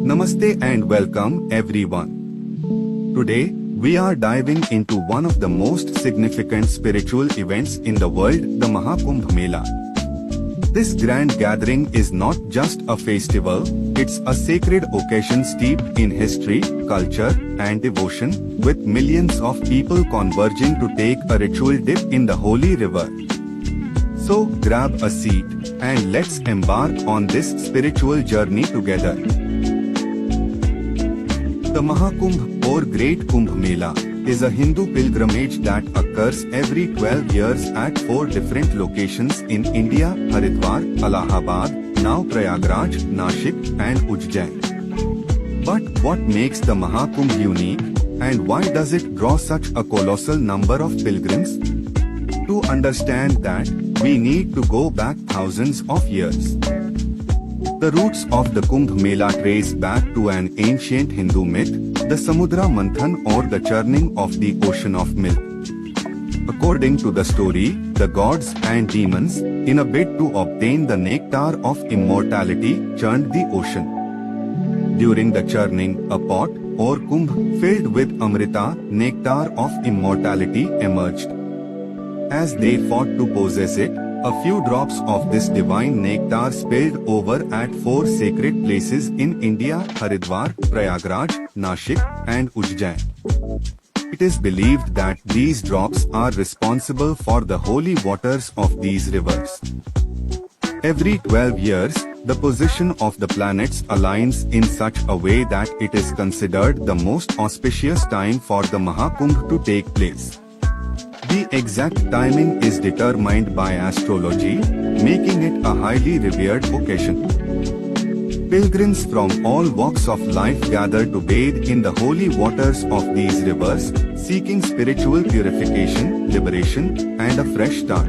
Namaste and welcome everyone. Today, we are diving into one of the most significant spiritual events in the world, the Mahakumbh Mela. This grand gathering is not just a festival, it's a sacred occasion steeped in history, culture, and devotion, with millions of people converging to take a ritual dip in the holy river. So, grab a seat, and let's embark on this spiritual journey together. The Mahakumbh or Great Kumbh Mela is a Hindu pilgrimage that occurs every 12 years at 4 different locations in India: Haridwar, Allahabad, now Prayagraj, Nashik, and Ujjain. But what makes the Mahakumbh unique, and why does it draw such a colossal number of pilgrims? To understand that, we need to go back thousands of years. The roots of the Kumbh Mela trace back to an ancient Hindu myth, the Samudra Manthan, or the churning of the ocean of milk. According to the story, the gods and demons, in a bid to obtain the nectar of immortality, churned the ocean. During the churning, a pot, or kumbh, filled with amrita, nectar of immortality, emerged. As they fought to possess it, a few drops of this divine nectar spilled over at 4 sacred places in India: Haridwar, Prayagraj, Nashik, and Ujjain. It is believed that these drops are responsible for the holy waters of these rivers. Every 12 years, the position of the planets aligns in such a way that it is considered the most auspicious time for the Mahakumbh to take place. The exact timing is determined by astrology, making it a highly revered occasion. Pilgrims from all walks of life gather to bathe in the holy waters of these rivers, seeking spiritual purification, liberation, and a fresh start.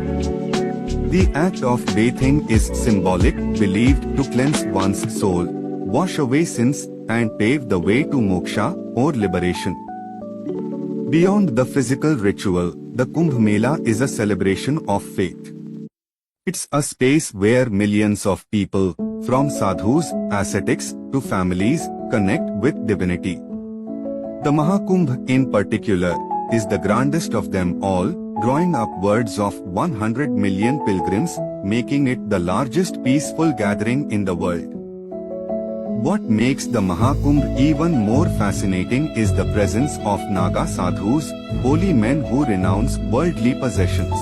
The act of bathing is symbolic, believed to cleanse one's soul, wash away sins, and pave the way to moksha, or liberation. Beyond the physical ritual, the Kumbh Mela is a celebration of faith. It's a space where millions of people, from sadhus, ascetics, to families, connect with divinity. The Mahakumbh, in particular, is the grandest of them all, drawing upwards of 100 million pilgrims, making it the largest peaceful gathering in the world. What makes the Mahakumbh even more fascinating is the presence of Naga sadhus, holy men who renounce worldly possessions.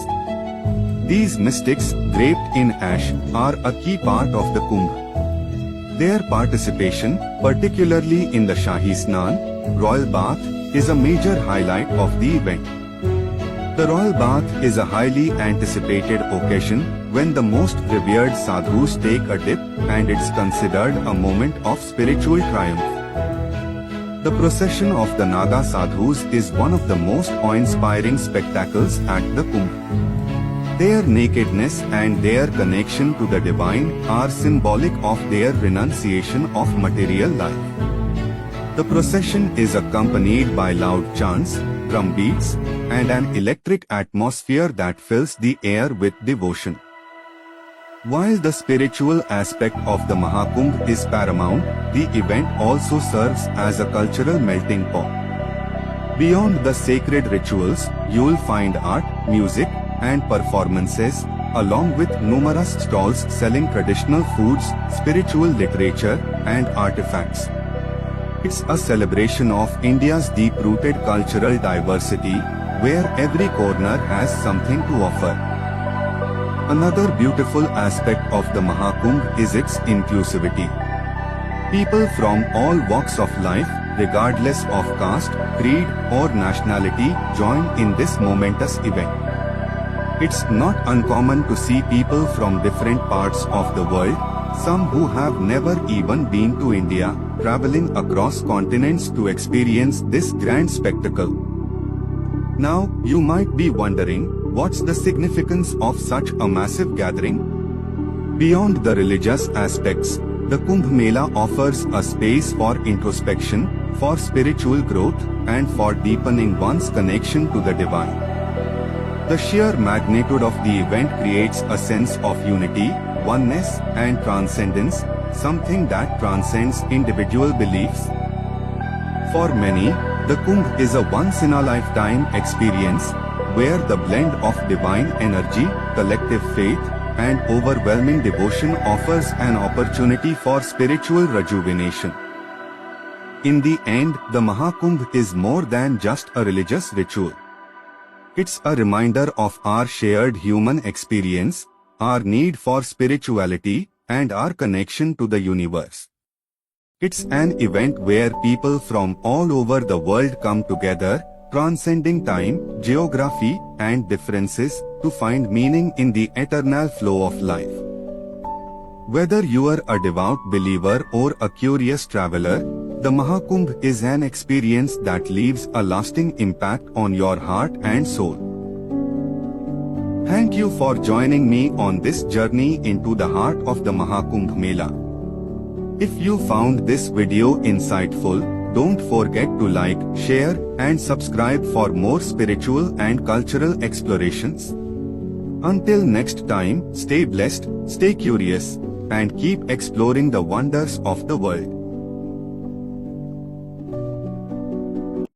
These mystics, draped in ash, are a key part of the Kumbh. Their participation, particularly in the Shahi Snan, royal bath, is a major highlight of the event. The royal bath is a highly anticipated occasion when the most revered sadhus take a dip, and it's considered a moment of spiritual triumph. The procession of the Naga sadhus is one of the most awe-inspiring spectacles at the Kumbh. Their nakedness and their connection to the divine are symbolic of their renunciation of material life. The procession is accompanied by loud chants, drum beats, and an electric atmosphere that fills the air with devotion. While the spiritual aspect of the Mahakumbh is paramount, the event also serves as a cultural melting pot. Beyond the sacred rituals, you'll find art, music, and performances, along with numerous stalls selling traditional foods, spiritual literature, and artifacts. It's a celebration of India's deep-rooted cultural diversity, where every corner has something to offer. Another beautiful aspect of the Mahakumbh is its inclusivity. People from all walks of life, regardless of caste, creed, or nationality, join in this momentous event. It's not uncommon to see people from different parts of the world, some who have never even been to India, traveling across continents to experience this grand spectacle. Now, you might be wondering, what's the significance of such a massive gathering? Beyond the religious aspects, the Kumbh Mela offers a space for introspection, for spiritual growth, and for deepening one's connection to the divine. The sheer magnitude of the event creates a sense of unity, oneness, and transcendence, something that transcends individual beliefs. For many, the Kumbh is a once-in-a-lifetime experience, where the blend of divine energy, collective faith, and overwhelming devotion offers an opportunity for spiritual rejuvenation. In the end, the Mahakumbh is more than just a religious ritual. It's a reminder of our shared human experience, our need for spirituality, and our connection to the universe. It's an event where people from all over the world come together, transcending time, geography, and differences, to find meaning in the eternal flow of life. Whether you are a devout believer or a curious traveler, the Mahakumbh is an experience that leaves a lasting impact on your heart and soul. Thank you for joining me on this journey into the heart of the Mahakumbh Mela. If you found this video insightful, don't forget to like, share, and subscribe for more spiritual and cultural explorations. Until next time, stay blessed, stay curious, and keep exploring the wonders of the world.